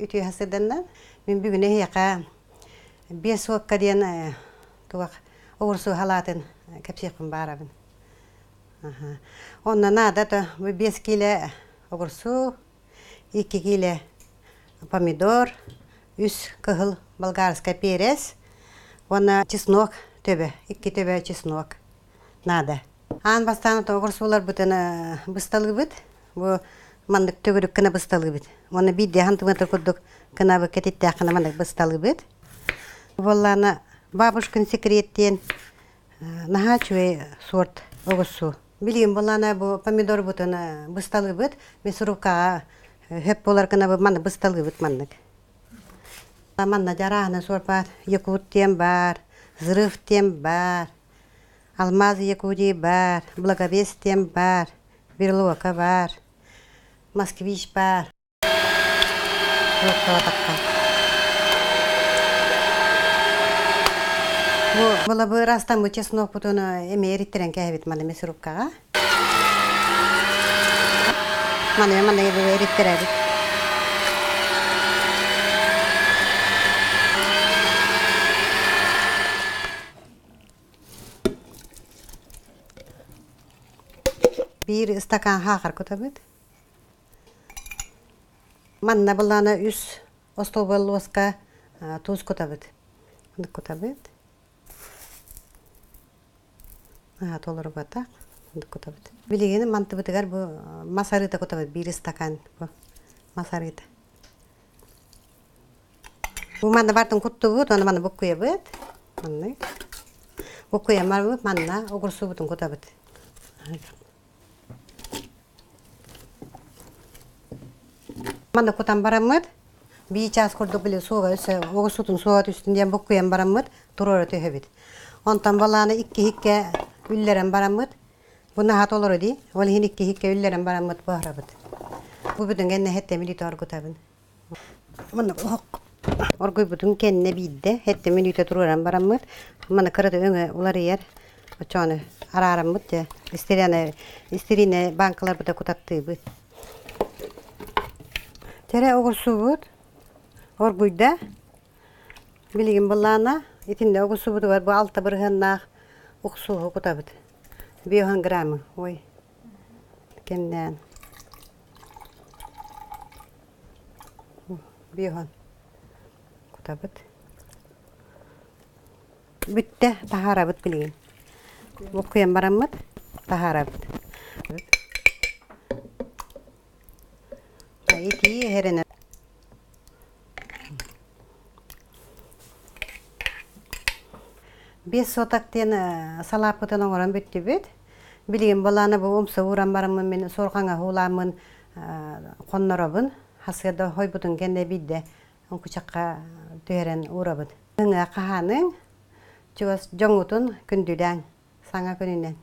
бүтү хасыданна. Мен бүгүнө яка 5 вакка ден туак орсу халатын кепсекпин барабын. Онна надо 5 кило огурсу, 2 кило помидор, 3 кыгыл болгарский перец, онна чеснок төбе, 2 төбе чеснок надо. Ан бастан огурсулар бүтүн бысталыбыт. Бу мандык төгүрүк кына бысталыбыт. Онна бидде хантымата курдук кына бу кетитте кына мандык бысталыбыт. Боллана бабушкин секреттен нахачуй сорт огурсу. Билген боллана бу помидор бүтүн бысталыбыт. Месурукка хөп болар кына бу мандык бысталыбыт мандык. Манна жарахана сорт бар, якут тем бар, взрыв тем бар. Алмаз якуди бар, благовест тем бар, берлока бар, москвич бар. Була бы растан бы чеснок потом эме эриттерен кәбит мана месуруккага. Мана эриттеребит. Bir стакан хакыр көтөбүт. Манна булана 3 столбы ложка туз көтөбүт. Мындай көтөбүт. Толору бата. Мындай көтөбүт. Билегени мантыбытыгар бу масарыта көтөбүт 1 стакан бу масарыта. Бу манна бартын куттубут, аны мана бу куябыт. Мындай. Бу куямар манна огурсу бутун көтөбүт. Манда кутан барамыт. Bir час курдук биле суга өсө, огурсутун суат үстүндөн букуям барамыт, турора төһөбүт. Онтан баланы 2 хикке үллерен барамыт. Буна хатолору ди. Ол хин 2 хикке үллерен барамыт бахрабыт. Бу бүтүн кенне хетте минута оргутабын. Мына оргуй бүтүн кенне бидде хетте минута туроран барамыт. Мына кырды өңө улар ер. Очоны арарамыт же. Истерине банкалар бута кутаттыбыт. Tere огурсу бут. Оргуйда. Билген булана, итинде огурсу бут бар. Бу 6 биргеннак уксу кутабыт. 1 грамм. Ой. Кемден. 1 кутабыт. Бүтте тахарабыт билген. Бу куям барамыт. Тахарабыт. Ити херене. Бес сотактен салапытын оңоран бүттүбүт. Билген баланы бу умса уран барамын мен сорганга хуламын конноробун. Хасыда хойбутун кенде бидде онкучакка төһөрен урабыт. Ыңа каханың жоңутун күндүдөн саңа күнүнөн.